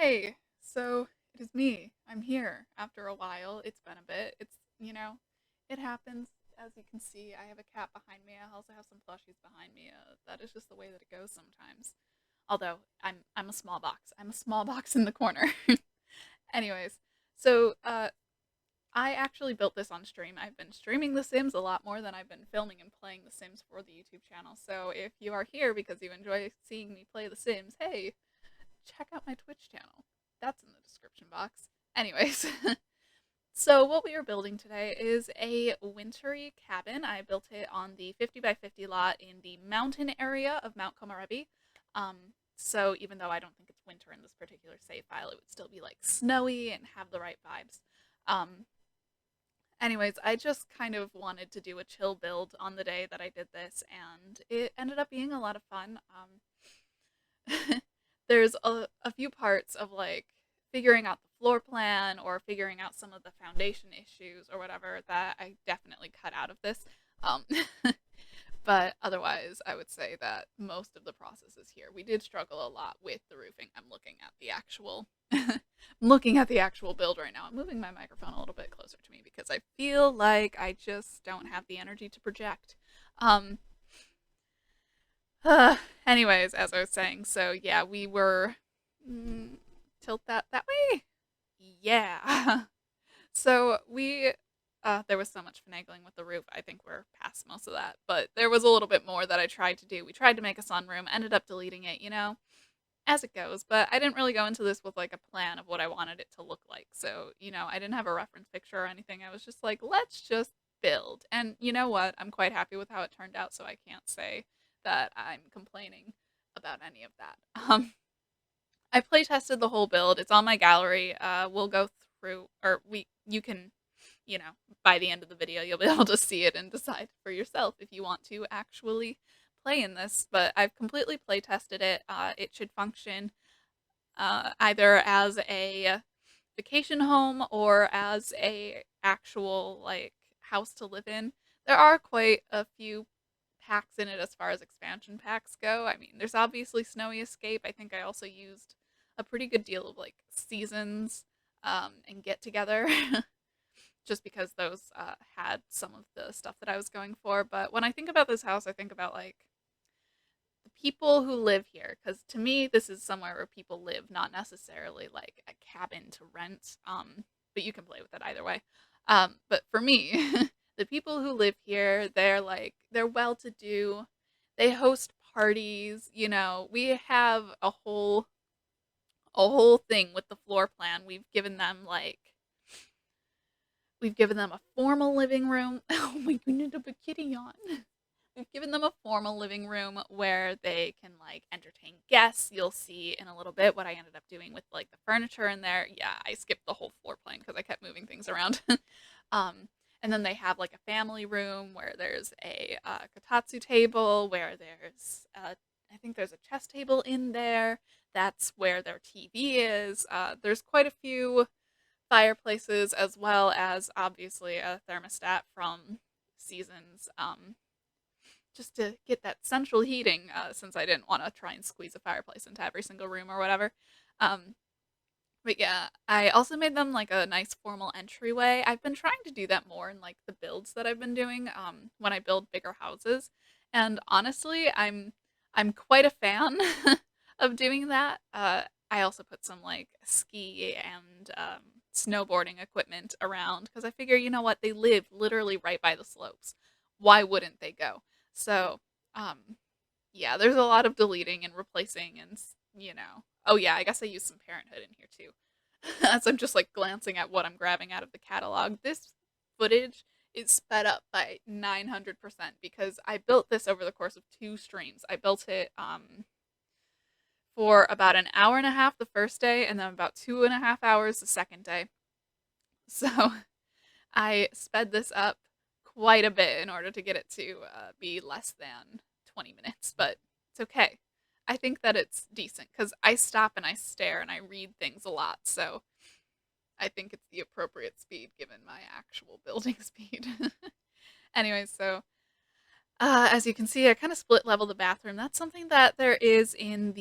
Hey, so it is me. I'm here after a while. It's been a bit. It happens. As you can see, I have a cat behind me. I also have some plushies behind me. That is just the way that it goes sometimes. Although I'm a small box. I'm a small box in the corner. Anyways, so I actually built this on stream. I've been streaming The Sims a lot more than I've been filming and playing The Sims for the YouTube channel. So if you are here because you enjoy seeing me play The Sims, hey, check out my Twitch channel. That's in the description box. Anyways, so what we are building today is a wintry cabin. I built it on the 50 by 50 lot in the mountain area of Mount Komorebi. Um, so even though I don't think it's winter in this particular save file, it would still be like snowy and have the right vibes. Um, Anyways, I just kind of wanted to do a chill build on the day that I did this, and it ended up being a lot of fun. There's a few parts of like figuring out the floor plan or figuring out some of the foundation issues or whatever that I definitely cut out of this. Um, but otherwise, I would say that most of the process is here. We did struggle a lot with the roofing. I'm looking at the actual I'm looking at the actual build right now. I'm moving my microphone a little bit closer to me because I feel like I just don't have the energy to project. Um, Anyways, as I was saying, so yeah, we were tilt that way. Yeah. So we there was so much finagling with the roof. I think we're past most of that, but there was a little bit more that I tried to do. We tried to make a sunroom, ended up deleting it, as it goes, but I didn't really go into this with like a plan of what I wanted it to look like. So, I didn't have a reference picture or anything. I was just like, let's just build. And you know what? I'm quite happy with how it turned out, so I can't say that I'm complaining about any of that. I play tested the whole build. It's on my gallery. We'll go through, or you can, you know, by the end of the video, you'll be able to see it and decide for yourself if you want to actually play in this. But I've completely play tested it. It should function either as a vacation home or as a actual like house to live in. There are quite a few packs in it as far as expansion packs go. I mean, there's obviously Snowy Escape. I think I also used a pretty good deal of like seasons and get together just because those had some of the stuff that I was going for. But when I think about this house, I think about like the people who live here, because to me, this is somewhere where people live, not necessarily like a cabin to rent. But you can play with it either way. But for me, the people who live here, they're well to do. They host parties. We have a whole thing with the floor plan. We've given them a formal living room. Oh my goodness, I put kitty on. We've given them a formal living room where they can like entertain guests. You'll see in a little bit what I ended up doing with like the furniture in there. Yeah, I skipped the whole floor plan because I kept moving things around. um, and then they have like a family room where there's a kotatsu table, where I think there's a chess table in there. That's where their TV is. There's quite a few fireplaces as well as obviously a thermostat from seasons. Just to get that central heating, since I didn't want to try and squeeze a fireplace into every single room or whatever. Um, but yeah, I also made them like a nice formal entryway. I've been trying to do that more in like the builds that I've been doing when I build bigger houses. And honestly, I'm quite a fan of doing that. I also put some like ski and snowboarding equipment around because I figure, you know what, they live literally right by the slopes. Why wouldn't they go? So, yeah, there's a lot of deleting and replacing and. Oh yeah, I guess I used some Parenthood in here too. As I'm just like glancing at what I'm grabbing out of the catalog, this footage is sped up by 900% because I built this over the course of 2 streams. I built it for about an hour and a half the first day and then about 2.5 hours the second day. So I sped this up quite a bit in order to get it to be less than 20 minutes, but it's okay. I think that it's decent because I stop and I stare and I read things a lot, so I think it's the appropriate speed given my actual building speed. Anyways, so as you can see, I kind of split level the bathroom. That's something that there is in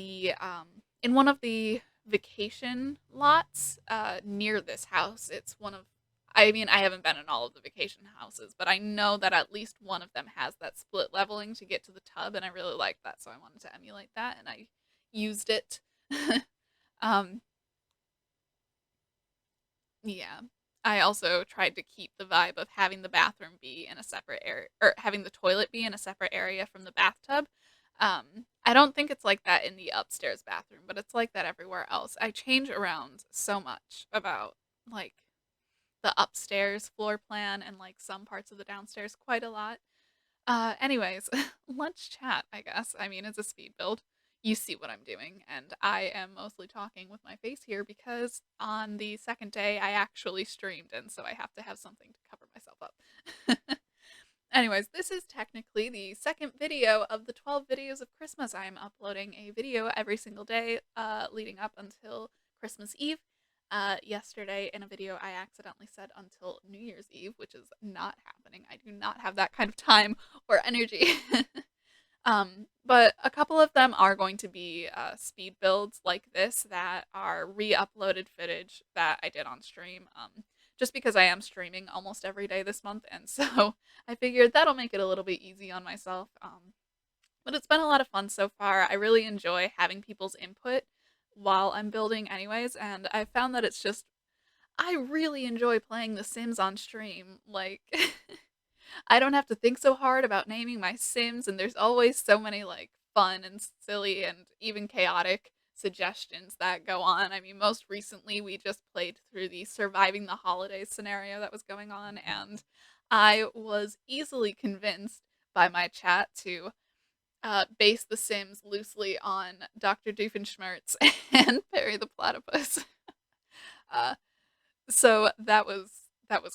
one of the vacation lots near this house. It's one of, I mean, I haven't been in all of the vacation houses, but I know that at least one of them has that split leveling to get to the tub, and I really like that, so I wanted to emulate that, and I used it. um, yeah. I also tried to keep the vibe of having the bathroom be in a separate area, or having the toilet be in a separate area from the bathtub. I don't think it's like that in the upstairs bathroom, but it's like that everywhere else. I change around so much about like the upstairs floor plan and like some parts of the downstairs quite a lot. Anyways, lunch chat, I guess. I mean, it's a speed build. You see what I'm doing, and I am mostly talking with my face here because on the second day I actually streamed, and so I have to have something to cover myself up. Anyways, this is technically the second video of the 12 videos of Christmas. I am uploading a video every single day leading up until Christmas Eve. Yesterday in a video I accidentally said until New Year's Eve, which is not happening. I do not have that kind of time or energy. But a couple of them are going to be speed builds like this that are re-uploaded footage that I did on stream. Just because I am streaming almost every day this month, and so I figured that'll make it a little bit easy on myself. But it's been a lot of fun so far. I really enjoy having people's input while I'm building anyways, and I found that it's just I really enjoy playing The Sims on stream. Like I don't have to think so hard about naming my Sims, and there's always so many like fun and silly and even chaotic suggestions that go on. I mean, most recently we just played through the surviving the holidays scenario that was going on, and I was easily convinced by my chat to base The Sims loosely on Dr. Doofenshmirtz and Perry the Platypus. uh, so that was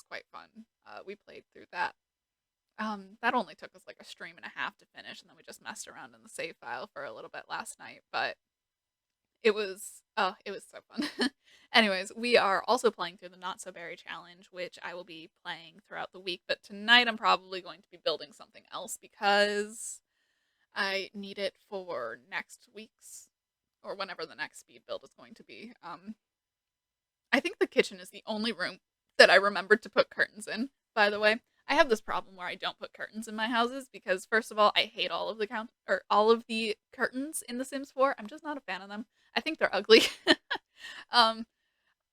quite fun. We played through that. That only took us like a stream and a half to finish, and then we just messed around in the save file for a little bit last night, but it was so fun. Anyways, we are also playing through the Not So Berry challenge, which I will be playing throughout the week, but tonight I'm probably going to be building something else because I need it for next week's or whenever the next speed build is going to be. I think the kitchen is the only room that I remembered to put curtains in, by the way. I have this problem where I don't put curtains in my houses because first of all, I hate all of the curtains in The Sims 4. I'm just not a fan of them. I think they're ugly. um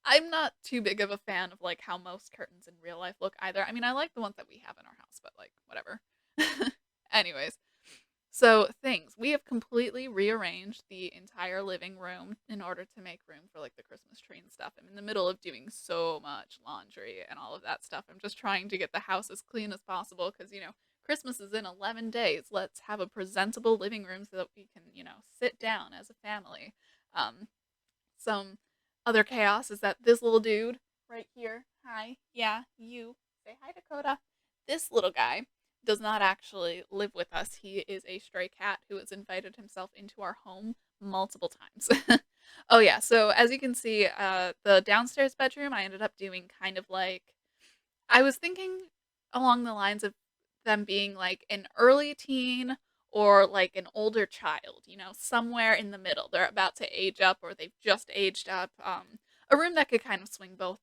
I'm not too big of a fan of like how most curtains in real life look either. I mean, I like the ones that we have in our house, but like whatever. Anyways, so, things. We have completely rearranged the entire living room in order to make room for like the Christmas tree and stuff. I'm in the middle of doing so much laundry and all of that stuff. I'm just trying to get the house as clean as possible because, Christmas is in 11 days. Let's have a presentable living room so that we can, sit down as a family. Um, some other chaos is that this little dude right here, hi, yeah, you, say hi, Dakota. This little guy does not actually live with us. He is a stray cat who has invited himself into our home multiple times. Oh, yeah, so as you can see, the downstairs bedroom, I ended up doing kind of like I was thinking along the lines of them being like an early teen or like an older child, somewhere in the middle. They're about to age up or they've just aged up. A room that could kind of swing both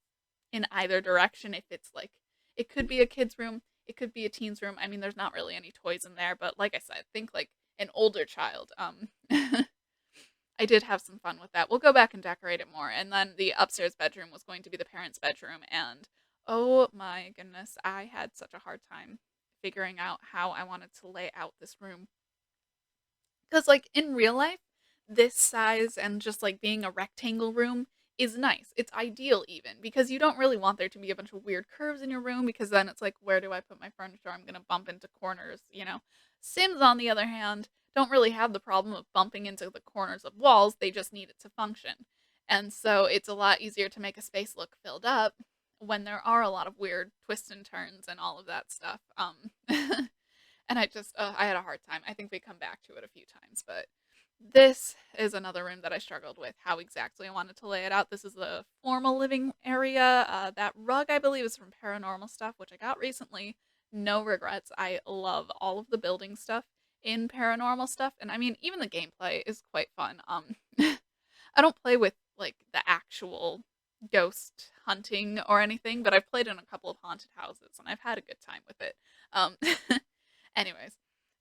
in either direction if it's like it could be a kid's room, it could be a teen's room. I mean, there's not really any toys in there, but like I said, think like an older child. I did have some fun with that. We'll go back and decorate it more. And then the upstairs bedroom was going to be the parents' bedroom. And oh my goodness, I had such a hard time figuring out how I wanted to lay out this room. Because, like, in real life, this size and just like being a rectangle room is nice. It's ideal, even because you don't really want there to be a bunch of weird curves in your room because then it's like, where do I put my furniture? I'm going to bump into corners. Sims, on the other hand, don't really have the problem of bumping into the corners of walls, they just need it to function. And so it's a lot easier to make a space look filled up when there are a lot of weird twists and turns and all of that stuff. And I had a hard time. I think we come back to it a few times, but this is another room that I struggled with how exactly I wanted to lay it out. This is the formal living area. That rug, I believe, is from Paranormal Stuff, which I got recently. No regrets. I love all of the building stuff in Paranormal Stuff, and I mean, even the gameplay is quite fun. I don't play with like the actual ghost hunting or anything, but I've played in a couple of haunted houses and I've had a good time with it. Um, anyways,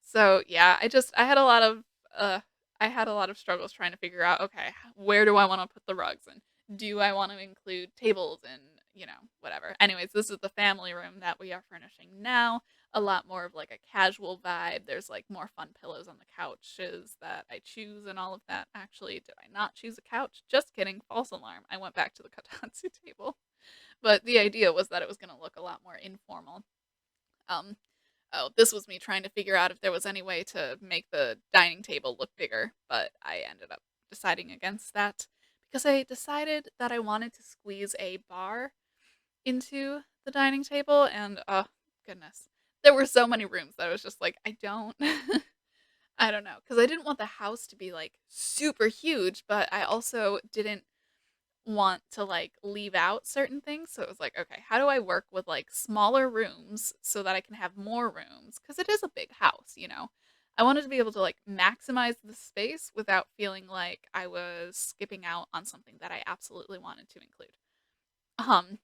so yeah, I had a lot of uh, I had a lot of struggles trying to figure out, okay, where do I want to put the rugs and do I want to include tables and whatever. Anyways, this is the family room that we are furnishing now. A lot more of like a casual vibe. There's like more fun pillows on the couches that I choose and all of that. Actually, did I not choose a couch? Just kidding. False alarm. I went back to the kotatsu table. But the idea was that it was going to look a lot more informal. Um, oh, this was me trying to figure out if there was any way to make the dining table look bigger, but I ended up deciding against that because I decided that I wanted to squeeze a bar into the dining table, and oh goodness, there were so many rooms that I was just like, I don't I don't know, because I didn't want the house to be like super huge, but I also didn't want to like leave out certain things. So it was like, okay, how do I work with like smaller rooms so that I can have more rooms? Because it is a big house. I wanted to be able to like maximize the space without feeling like I was skipping out on something that I absolutely wanted to include. Um,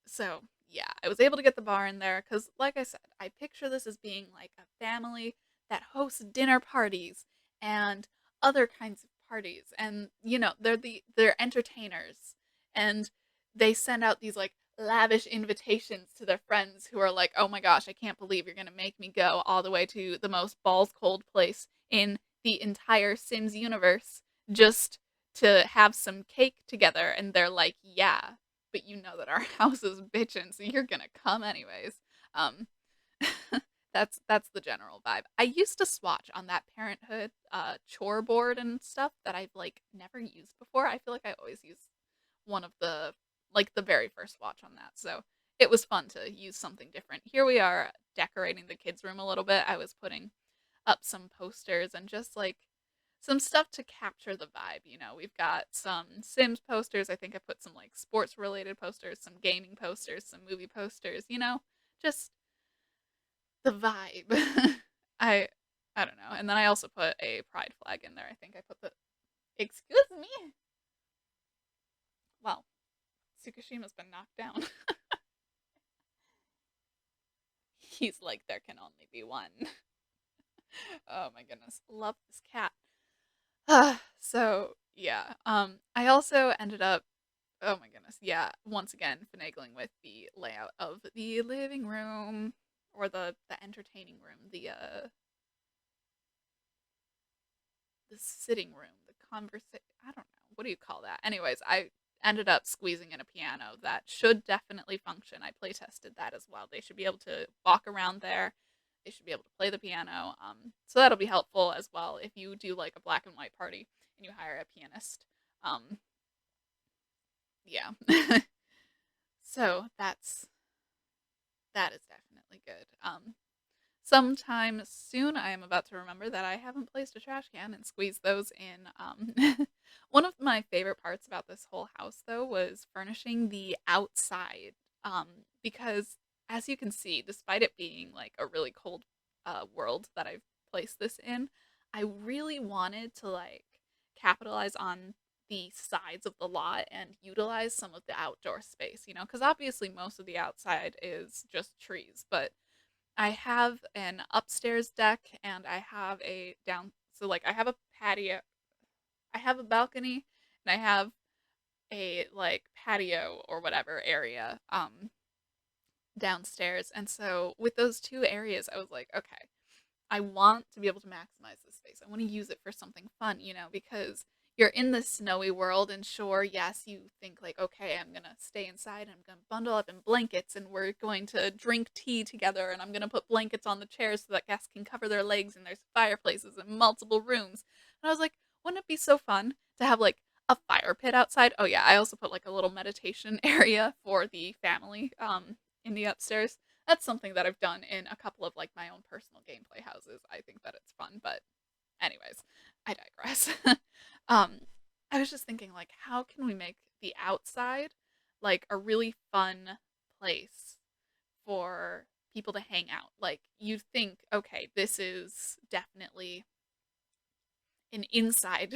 So, yeah, I was able to get the bar in there because, like I said, I picture this as being like a family that hosts dinner parties and other kinds of parties. And, they're entertainers and they send out these like lavish invitations to their friends who are like, oh my gosh, I can't believe you're going to make me go all the way to the most balls cold place in the entire Sims universe just to have some cake together. And they're like, yeah, but you know that our house is bitchin', so you're gonna come anyways. Um, that's the general vibe. I used to swatch on that Parenthood chore board and stuff that I've like never used before. I feel like I always use one of the very first watch on that. So it was fun to use something different. Here we are decorating the kids' room a little bit. I was putting up some posters and just like some stuff to capture the vibe. We've got some Sims posters. I think I put some like sports related posters, some gaming posters, some movie posters, just the vibe. I I don't know. And then I also put a pride flag in there. I think I put the excuse me. Wow, Tsukushima's been knocked down. He's like there can only be one. Oh my goodness. Love this cat. So yeah. I also ended up oh my goodness. Yeah, once again finagling with the layout of the living room or the entertaining room, the sitting room, the conversation. I don't know. What do you call that? Anyways, I ended up squeezing in a piano that should definitely function. I play tested that as well. They should be able to walk around there. They should be able to play the piano. So that'll be helpful as well if you do like a black and white party and you hire a pianist. Um, yeah. So that is definitely good. Sometime soon, I am about to remember that I haven't placed a trash can and squeeze those in. One of my favorite parts about this whole house, though, was furnishing the outside. Because as you can see, despite it being like a really cold world that I've placed this in, I really wanted to like capitalize on the sides of the lot and utilize some of the outdoor space, because obviously most of the outside is just trees, but I have an upstairs deck and I have a down so like I have a patio, I have a balcony and I have a like patio or whatever area downstairs. And so with those two areas I was like, okay, I want to be able to maximize this space. I want to use it for something fun, because you're in this snowy world, and sure, yes, you think like, okay, I'm gonna stay inside and I'm gonna bundle up in blankets and we're going to drink tea together and I'm gonna put blankets on the chairs so that guests can cover their legs and there's fireplaces in multiple rooms. And I was like, wouldn't it be so fun to have like a fire pit outside? Oh yeah, I also put like a little meditation area for the family in the upstairs. That's something that I've done in a couple of like my own personal gameplay houses. I think that it's fun, but anyways, I digress. um, I was just thinking like how can we make the outside like a really fun place for people to hang out? Like you think, okay, this is definitely an inside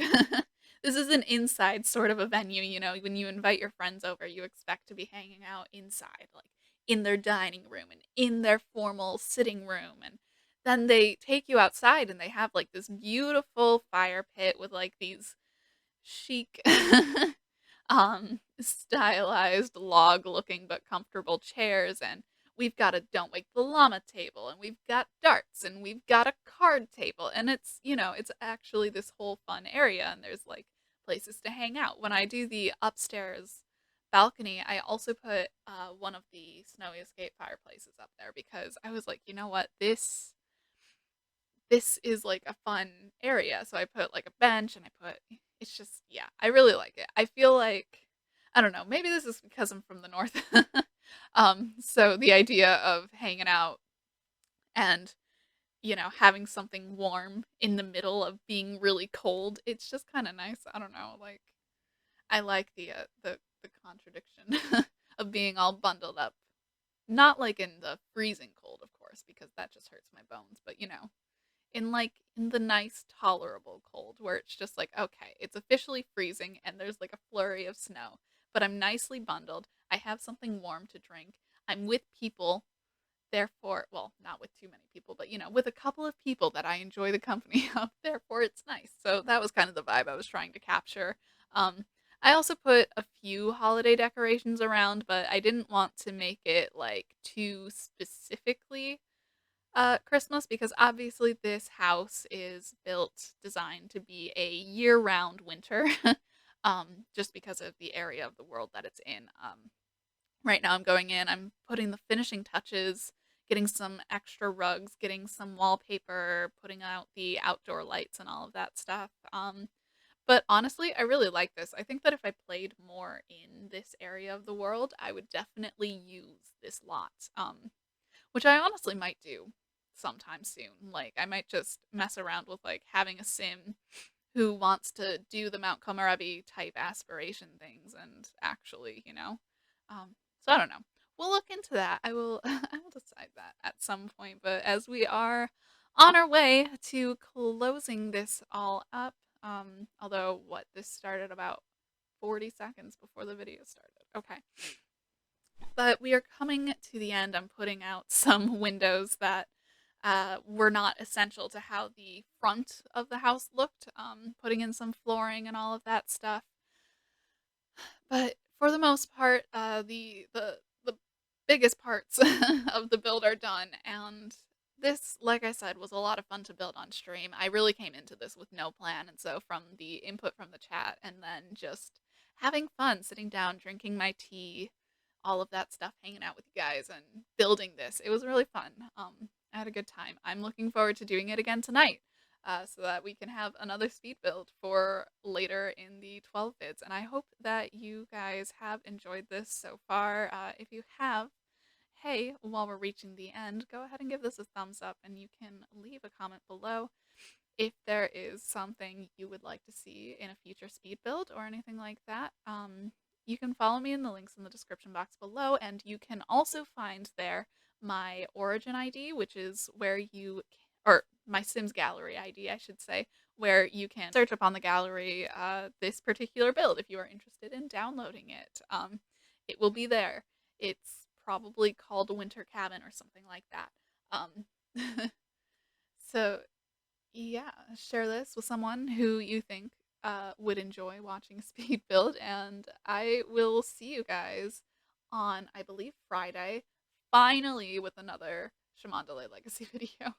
This is an inside sort of a venue, you know, when you invite your friends over, you expect to be hanging out inside, like in their dining room and in their formal sitting room. And then they take you outside and they have like this beautiful fire pit with like these chic stylized log looking but comfortable chairs, and we've got a don't wake the llama table, and we've got darts, and we've got a card table, and it's, you know, it's actually this whole fun area, and there's like places to hang out. When I do the upstairs balcony, I also put one of the snowy escape fireplaces up there because I was like, you know what, this is like a fun area. So I put like a bench and I put, it's just, yeah, I really like it. I feel like, I don't know, maybe this is because I'm from the north. So the idea of hanging out and, you know, having something warm in the middle of being really cold, it's just kind of nice. I don't know, like I like the contradiction of being all bundled up. Not like in the freezing cold, of course, because that just hurts my bones, but you know, in the nice tolerable cold where it's just like, okay, it's officially freezing and there's like a flurry of snow, but I'm nicely bundled. I have something warm to drink. I'm with people, therefore, well, not with too many people, but you know, with a couple of people that I enjoy the company of, therefore it's nice. So that was kind of the vibe I was trying to capture. Um I also put a few holiday decorations around, but I didn't want to make it like too specifically Christmas, because obviously this house is built designed to be a year-round winter, just because of the area of the world that it's in. Right now I'm going in, I'm putting the finishing touches, getting some extra rugs, getting some wallpaper, putting out the outdoor lights and all of that stuff. But honestly, I really like this. I think that if I played more in this area of the world, I would definitely use this lot. Which I honestly might do sometime soon. Like, I might just mess around with like having a sim who wants to do the Mount Komorebi type aspiration things and actually, you know. So I don't know. We'll look into that. I will I will decide that at some point, but as we are on our way to closing this all up, although what this started about 40 seconds before the video started. Okay. But we are coming to the end. I'm putting out some windows that were not essential to how the front of the house looked, putting in some flooring and all of that stuff. But for the most part, the biggest parts of the build are done, and this, like I said, was a lot of fun to build on stream. I really came into this with no plan, and so from the input from the chat, and then just having fun, sitting down, drinking my tea, all of that stuff, hanging out with you guys, and building this, it was really fun. I had a good time. I'm looking forward to doing it again tonight so that we can have another speed build for later in the 12 vids. And I hope that you guys have enjoyed this so far. If you have, hey, while we're reaching the end, go ahead and give this a thumbs up, and you can leave a comment below if there is something you would like to see in a future speed build or anything like that. You can follow me in the links in the description box below, and you can also find there my origin ID, which is where you, or my Sims gallery ID, I should say, where you can search up on the gallery this particular build if you are interested in downloading it. It will be there. It's probably called a winter cabin or something like that. So yeah, share this with someone who you think would enjoy watching Speed Build, and I will see you guys on, I believe, Friday, finally with another Shamandale Legacy video.